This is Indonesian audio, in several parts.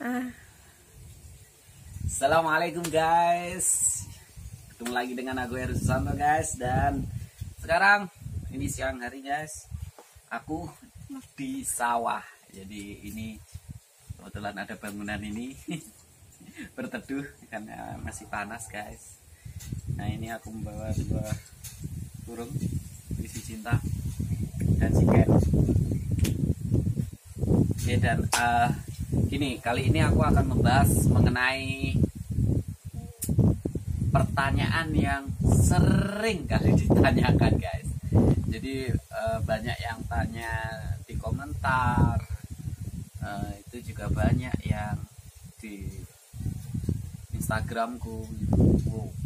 Ah. Assalamualaikum guys, ketemu lagi dengan aku Heru Susanto guys. Dan sekarang ini siang hari guys, aku di sawah. Jadi ini kebetulan ada bangunan ini berteduh karena masih panas guys. Nah ini aku membawa dua burung isi cinta dan si Ken. Ya, dan gini, kali ini aku akan membahas mengenai pertanyaan yang sering kali ditanyakan guys. Jadi banyak yang tanya di komentar, itu juga banyak yang di Instagramku,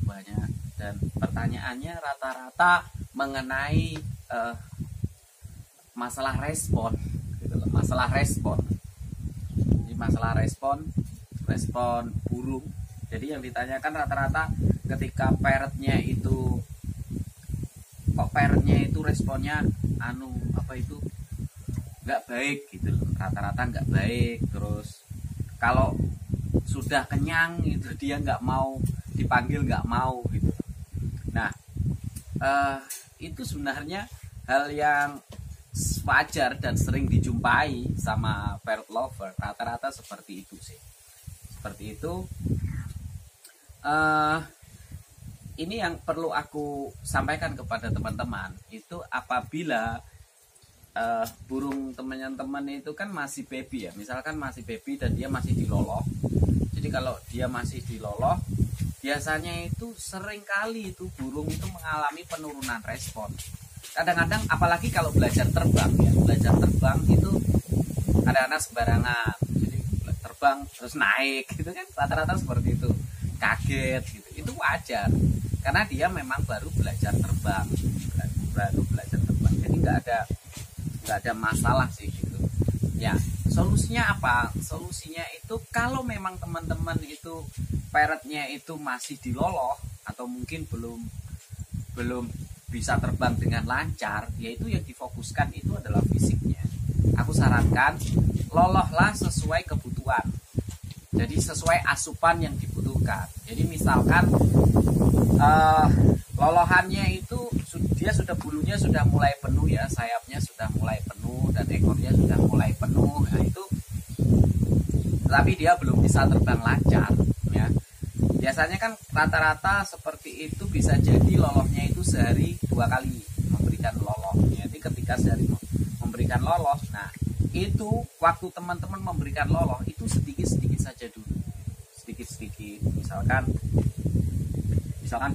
banyak. Dan pertanyaannya rata-rata mengenai masalah respon, gitu loh. Masalah respon. Jadi masalah respon burung. Jadi yang ditanyakan rata-rata ketika parrotnya itu, kok parrotnya itu responnya nggak baik gitu loh. Rata-rata nggak baik. Terus kalau sudah kenyang itu dia nggak mau dipanggil, nggak mau gitu. Nah itu sebenarnya hal yang wajar dan sering dijumpai sama parrot lover. Rata-rata seperti itu sih. Seperti itu. Ini yang perlu aku sampaikan kepada teman-teman itu apabila burung teman-teman itu kan masih baby ya. Misalkan masih baby dan dia masih diloloh. Jadi kalau dia masih diloloh, biasanya itu sering kali itu burung itu mengalami penurunan respon. Kadang-kadang apalagi kalau belajar terbang ya, belajar terbang itu kadang-kadang sembarangan, jadi terbang terus naik gitu kan, rata-rata seperti itu, kaget gitu, itu wajar karena dia memang baru belajar terbang, jadi nggak ada masalah sih gitu ya. Solusinya apa? Solusinya itu kalau memang teman-teman itu parrotnya itu masih diloloh atau mungkin belum bisa terbang dengan lancar, yaitu yang difokuskan itu adalah fisiknya. Aku sarankan lolohlah sesuai kebutuhan. Jadi sesuai asupan yang dibutuhkan. Jadi misalkan lolohannya itu dia sudah bulunya sudah mulai penuh ya, sayapnya sudah mulai penuh dan ekornya sudah mulai penuh. Nah itu, tapi dia belum bisa terbang lancar ya. Biasanya kan rata-rata seperti itu bisa jadi lolohnya itu sehari 2 kali memberikan loloh. Jadi ketika sehari memberikan loloh, nah itu waktu teman-teman memberikan loloh itu sedikit-sedikit saja dulu. Sedikit-sedikit. Misalkan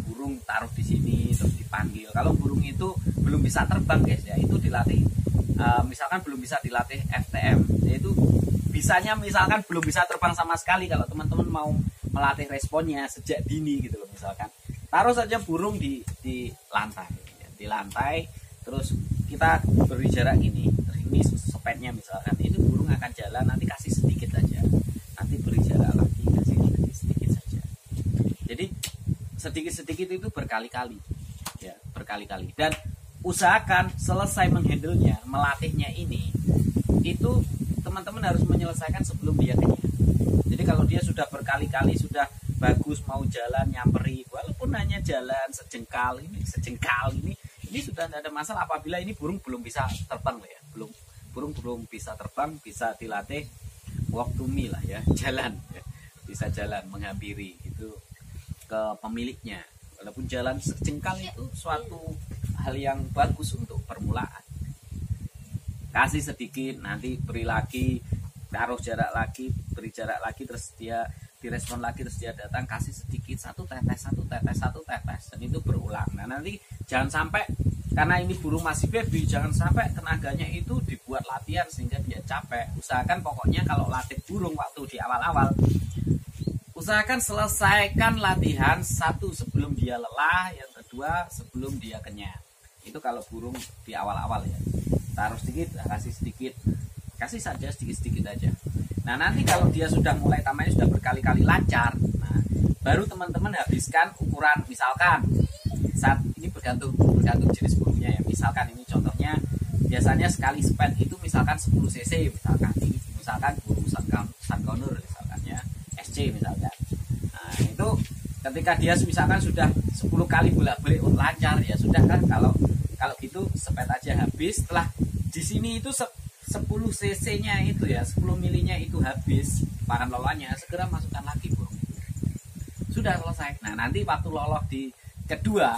burung taruh di sini terus dipanggil. Kalau burung itu belum bisa terbang guys ya, itu dilatih. Misalkan belum bisa dilatih FTM, yaitu bisanya misalkan belum bisa terbang sama sekali. Kalau teman-teman mau melatih responnya sejak dini gitu loh, misalkan taruh saja burung di lantai, terus kita beri jarak ini sepetnya misalkan, itu burung akan jalan, nanti kasih sedikit saja, nanti beri jarak lagi, kasih sedikit saja. Jadi sedikit-sedikit itu berkali-kali ya, berkali-kali. Dan usahakan selesai menghandlenya, melatihnya ini, itu teman-teman harus menyelesaikan sebelum dia kenyang. Jadi kalau dia sudah berkali-kali sudah bagus mau jalan nyamperin, walaupun hanya jalan sejengkal ini sudah tidak ada masalah. Apabila ini burung belum bisa terbang ya, burung belum bisa terbang, bisa dilatih walk to me lah ya, jalan ya, bisa jalan menghampiri itu ke pemiliknya. Walaupun jalan sejengkal itu suatu hal yang bagus untuk permulaan. Kasih sedikit, nanti beri lagi, taruh jarak lagi, beri jarak lagi, terus dia direspon lagi, terus dia datang kasih sedikit, satu tetes, dan itu berulang. Nah nanti jangan sampai, karena ini burung masih baby, jangan sampai tenaganya itu dibuat latihan sehingga dia capek. Usahakan pokoknya kalau latih burung waktu di awal-awal, usahakan selesaikan latihan satu sebelum dia lelah, yang kedua sebelum dia kenyang. Itu kalau burung di awal-awal ya, taruh sedikit, kasih sedikit, kasih saja sedikit-sedikit aja. Nah nanti kalau dia sudah mulai tamannya sudah berkali-kali lancar, nah baru teman-teman habiskan ukuran, misalkan saat ini bergantung jenis burungnya ya. Misalkan ini contohnya biasanya sekali spet itu misalkan 10 cc misalkan burung sunconur misalkan. misalkan ya, SC misalkan. Nah itu ketika dia misalkan sudah 10 kali bolak-balik lancar, ya sudah kan, kalau gitu sepet aja habis. Setelah di sini itu 10 cc nya itu ya, 10 milinya itu habis pakan lolanya, segera masukkan lagi burung, sudah selesai. Nah nanti waktu loloh di kedua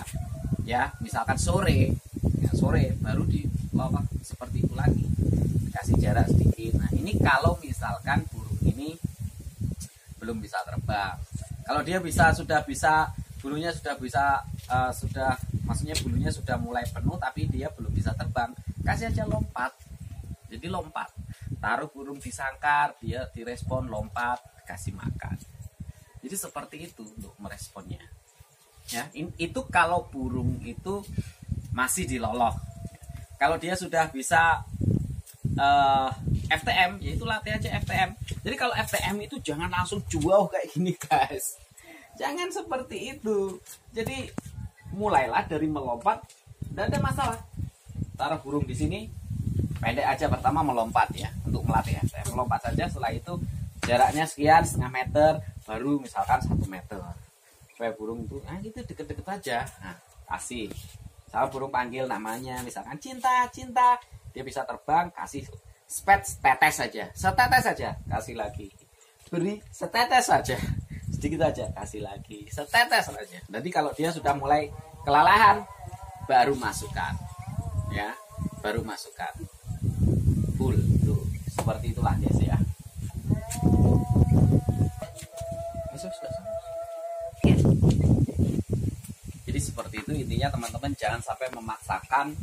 ya, misalkan sore ya, sore baru di loloh seperti itu lagi, kasih jarak sedikit. Nah ini kalau misalkan burung ini belum bisa terbang. Kalau dia sudah bisa bulunya sudah bisa maksudnya bulunya sudah mulai penuh tapi dia belum bisa terbang, kasih aja lompat. Jadi lompat, taruh burung di sangkar, dia direspon, lompat, kasih makan. Jadi seperti itu untuk meresponnya. Ya, itu kalau burung itu masih diloloh. Kalau dia sudah bisa FTM, yaitu latih aja FTM. Jadi kalau FTM itu jangan langsung jauh kayak gini guys, jangan seperti itu. Jadi mulailah dari melompat, tidak ada masalah. Taruh burung di sini, pendek aja pertama melompat ya, untuk melatih FTM. Melompat saja, setelah itu jaraknya sekian, setengah meter, baru misalkan 1 meter. Supaya burung itu, gitu deket-deket aja. Nah, kasih. Sama burung panggil namanya, misalkan cinta, cinta. Dia bisa terbang, kasih setetes saja. Setetes saja, kasih lagi. Beri setetes saja. Sedikit aja, kasih lagi. Setetes saja. Nanti kalau dia sudah mulai kelelahan, baru masukkan. Ya, baru masukkan. Full tuh. Seperti itulah guys ya. Jadi seperti itu intinya teman-teman, jangan sampai memaksakan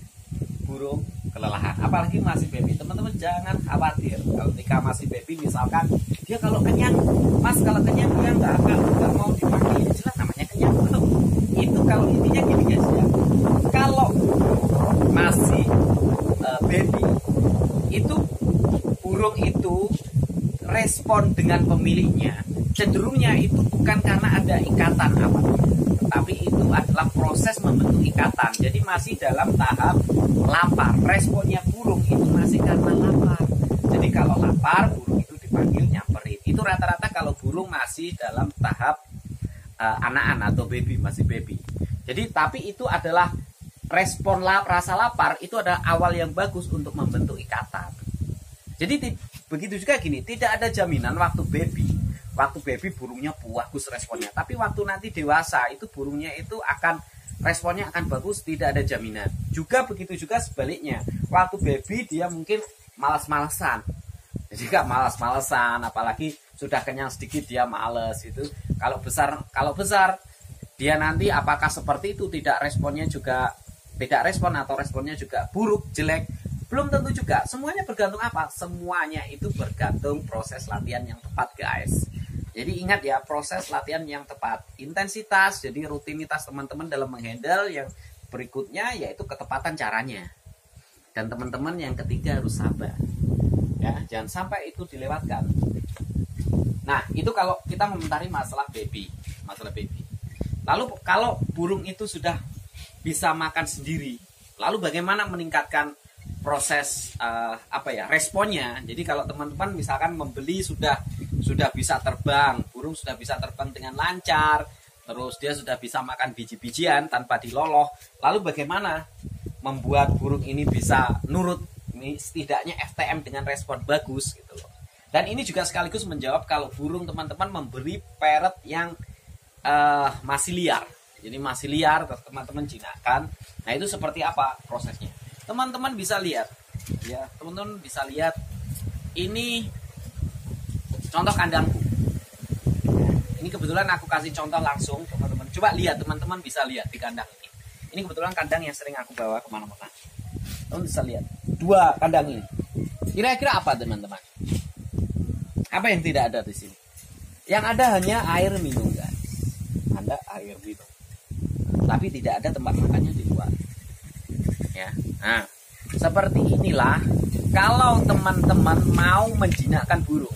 burung kelelahan, apalagi masih baby. Teman-teman jangan khawatir kalau ketika masih baby, misalkan dia kalau kenyang, mas kalau kenyang dia nggak mau dipanggil, jelas namanya kenyang belum. Itu kalau intinya gini guys ya, kalau masih baby itu burung itu respon dengan pemiliknya cenderungnya itu bukan karena ada ikatan apa, tetapi itu adalah proses membentuk ikatan. Jadi masih dalam tahap lapar. Responnya burung itu masih karena lapar. Jadi kalau lapar, burung itu dipanggil nyamperin. Itu rata-rata kalau burung masih dalam tahap anak-anak atau baby, masih baby. Jadi tapi itu adalah respon rasa lapar, itu adalah awal yang bagus untuk membentuk ikatan. Jadi begitu juga gini, tidak ada jaminan waktu baby burungnya bagus responnya, tapi waktu nanti dewasa itu burungnya itu akan responnya akan bagus, tidak ada jaminan. Juga begitu juga sebaliknya, waktu baby dia mungkin malas-malesan. Jadi gak malas-malesan, apalagi sudah kenyang sedikit dia males itu. Kalau besar dia nanti apakah seperti itu, tidak responnya juga tidak respon atau responnya juga buruk, jelek, belum tentu juga. Semuanya bergantung apa? Semuanya itu bergantung proses latihan yang tepat guys. Jadi ingat ya, proses latihan yang tepat, intensitas, jadi rutinitas teman-teman dalam menghandle. Yang berikutnya yaitu ketepatan caranya. Dan teman-teman yang ketiga harus sabar. Ya, jangan sampai itu dilewatkan. Nah, itu kalau kita mengomentari masalah baby. Lalu kalau burung itu sudah bisa makan sendiri, lalu bagaimana meningkatkan proses responnya? Jadi kalau teman-teman misalkan membeli sudah bisa terbang, burung sudah bisa terbang dengan lancar, terus dia sudah bisa makan biji-bijian tanpa diloloh, lalu bagaimana membuat burung ini bisa nurut, ini setidaknya FTM dengan respon bagus gitu loh. Dan ini juga sekaligus menjawab kalau burung teman-teman memberi parrot yang masih liar. Jadi masih liar, teman-teman jinakkan. Nah itu seperti apa prosesnya? Teman-teman bisa lihat, ya teman-teman bisa lihat. Ini contoh kandangku. Ini kebetulan aku kasih contoh langsung teman-teman. Coba lihat, teman-teman bisa lihat di kandang ini. Ini kebetulan kandang yang sering aku bawa kemana-mana. Teman bisa lihat 2 kandang ini. Kira-kira apa teman-teman? Apa yang tidak ada di sini? Yang ada hanya air minum guys. Ada air minum. Tapi tidak ada tempat makannya di luar. Ya. Nah, seperti inilah kalau teman-teman mau menjinakkan burung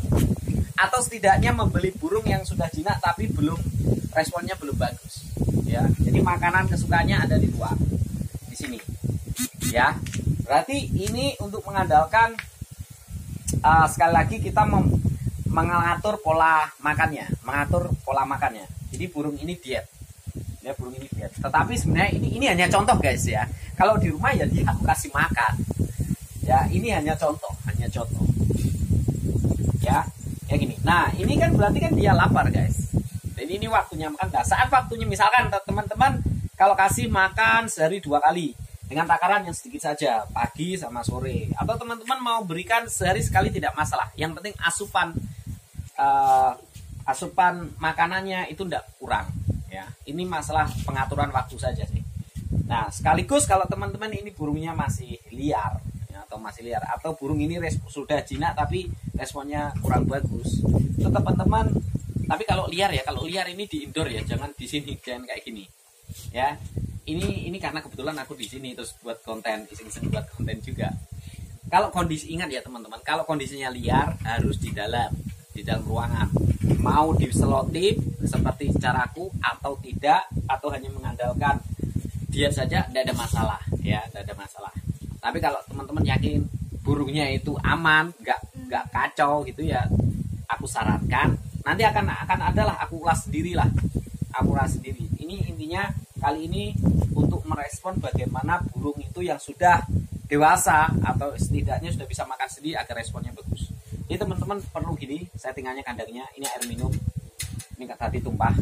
atau setidaknya membeli burung yang sudah jinak tapi responnya belum bagus. Ya. Jadi makanan kesukaannya ada di luar. Di sini. Ya. Berarti ini untuk mengandalkan sekali lagi kita mengatur pola makannya. Jadi burung ini diet. Ya, burung ini diet. Tetapi sebenarnya ini hanya contoh guys ya. Kalau di rumah ya dia aku kasih makan. Ya, ini hanya contoh. Ya, kayak gini. Nah, ini kan berarti kan dia lapar guys. Jadi ini waktunya makan. Nah, saat waktunya misalkan teman-teman kalau kasih makan sehari 2 kali dengan takaran yang sedikit saja, pagi sama sore. Atau teman-teman mau berikan sehari sekali tidak masalah. Yang penting asupan makanannya itu tidak kurang. Ya, ini masalah pengaturan waktu saja sih. Nah, sekaligus kalau teman-teman ini burungnya masih liar ya, atau burung ini sudah jinak tapi responnya kurang bagus, itu teman-teman. Tapi kalau liar ini di indoor ya, jangan di sini, jangan kayak gini. Ya, ini karena kebetulan aku di sini terus buat konten, iseng-iseng buat konten juga. Kalau kondisi, ingat ya teman-teman, kalau kondisinya liar harus di dalam ruangan. Mau diselotip seperti caraku atau tidak, atau hanya mengandalkan diet saja, tidak ada masalah ya, tidak ada masalah. Tapi kalau teman-teman yakin burungnya itu aman, nggak kacau gitu ya, aku sarankan nanti akan adalah aku ulas sendiri. Ini intinya kali ini untuk merespon bagaimana burung itu yang sudah dewasa atau setidaknya sudah bisa makan sendiri agar responnya bagus. Jadi teman-teman perlu gini settingannya kandangnya. Ini air minum, ini tadi tumpah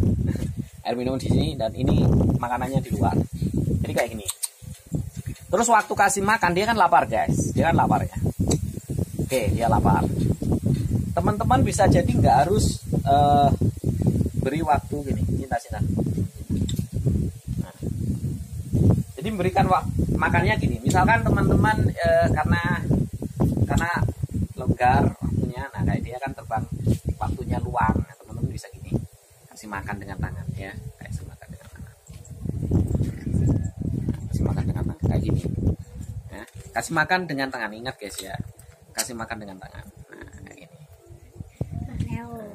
air minum di sini, dan ini makanannya di luar. Jadi kayak gini. Terus waktu kasih makan dia kan lapar guys, dia kan lapar ya. Oke, dia lapar. Teman-teman bisa jadi nggak harus beri waktu gini, cinta. Nah, jadi memberikan makannya gini. Misalkan teman-teman karena longgar waktunya, nah kayak dia kan terbang waktunya luang, nah, teman-teman bisa gini, kasih makan dengan tangan ya, kasih makan dengan tangan kayak gini ya. Kasih makan dengan tangan, ingat guys ya, kasih makan dengan tangan. Nah kayak gini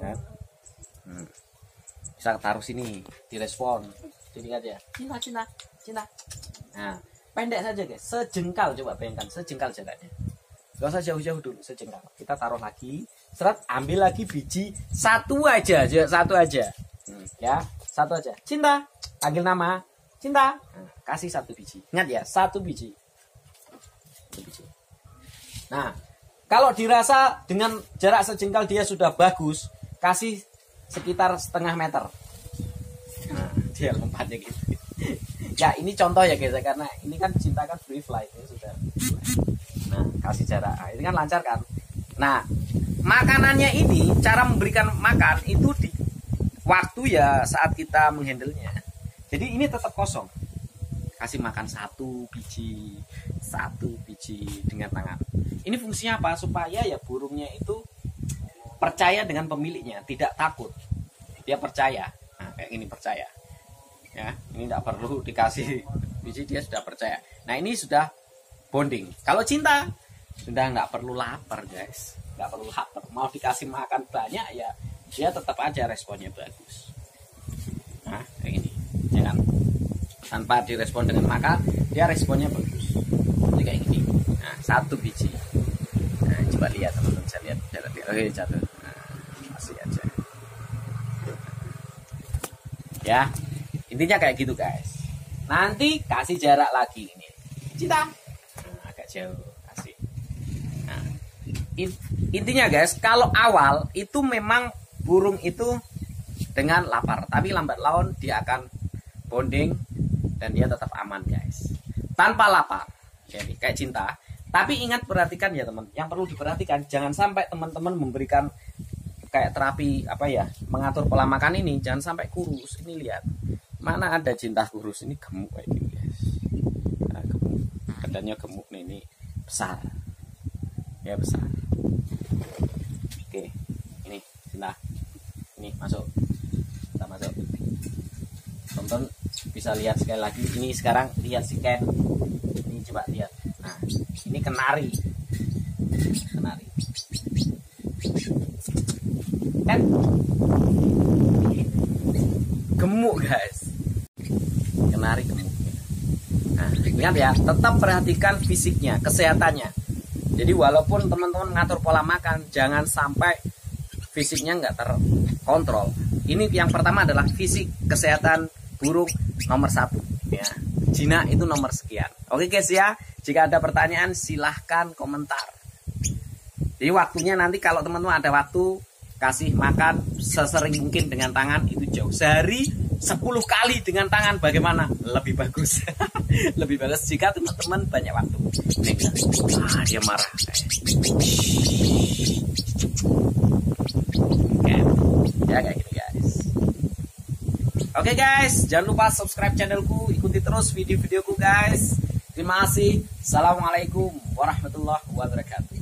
nah, bisa taruh sini, direspon jadi aja, cinta. Nah pendek saja guys, sejengkal, coba bayangkan sejengkal jaraknya. Gak usah jauh-jauh dulu, sejengkal. Kita taruh lagi, seret, ambil lagi biji satu aja. Ya, satu aja. Cinta, panggil nama, cinta. Nah, kasih 1 biji. Ingat ya, 1 biji. Nah, kalau dirasa dengan jarak sejengkal dia sudah bagus, kasih sekitar setengah meter. Nah, dia lompatnya gitu. Ya, ini contoh ya guys, karena ini kan cinta kan free flight, ini sudah. Nah, kasih jarak. Nah, ini kan lancar kan. Nah, makanannya ini, cara memberikan makan itu di waktu ya saat kita menghandlenya. Jadi ini tetap kosong. Kasih makan 1 biji dengan tangan. Ini fungsinya apa? Supaya ya burungnya itu percaya dengan pemiliknya, tidak takut. Dia percaya. Nah, kayak ini percaya. Ya, ini tidak perlu dikasih biji, dia sudah percaya. Nah, ini sudah bonding. Kalau cinta sudah nggak perlu lapar guys, nggak perlu lapar. Mau dikasih makan banyak ya dia tetap aja responnya bagus. Nah kayak gini, jangan tanpa direspon dengan makan dia responnya bagus. Jadi kayak gini. Nah 1 biji. Nah coba lihat teman-teman, saya lihat jarak dia. Oke jatuh. Nah, masih aja. Ya intinya kayak gitu guys. Nanti kasih jarak lagi ini. Cinta. Jauh kasih. Nah, intinya guys, kalau awal itu memang burung itu dengan lapar, tapi lambat laun dia akan bonding dan dia tetap aman guys, tanpa lapar. Jadi kayak cinta. Tapi ingat, perhatikan ya teman, yang perlu diperhatikan jangan sampai teman-teman memberikan kayak terapi apa ya, mengatur pola makan ini jangan sampai kurus. Ini lihat, mana ada cinta kurus, ini gemuk kayak gini guys. Nah, gemuk. Badannya gemuk nih, ini besar ya, besar. Oke, ini cinta, ini masuk, kita masuk. Tonton, bisa lihat sekali lagi. Ini sekarang lihat scan, ini coba lihat. Nah ini kenari kan gemuk guys, kenari gemuk. Nah, ingat ya, tetap perhatikan fisiknya, kesehatannya. Jadi walaupun teman-teman mengatur pola makan, jangan sampai fisiknya nggak terkontrol. Ini yang pertama adalah fisik kesehatan burung nomor 1 ya. Jinak itu nomor sekian. Oke guys ya, jika ada pertanyaan silahkan komentar. Jadi waktunya nanti kalau teman-teman ada waktu, kasih makan sesering mungkin dengan tangan, itu jauh. Sehari 10 kali dengan tangan bagaimana? Lebih bagus. Lebih bagus jika teman-teman banyak waktu. Nih, dia marah. Oke. Ya kayak gitu guys. Oke guys, jangan lupa subscribe channelku, ikuti terus video-videoku guys. Terima kasih. Assalamualaikum warahmatullahi wabarakatuh.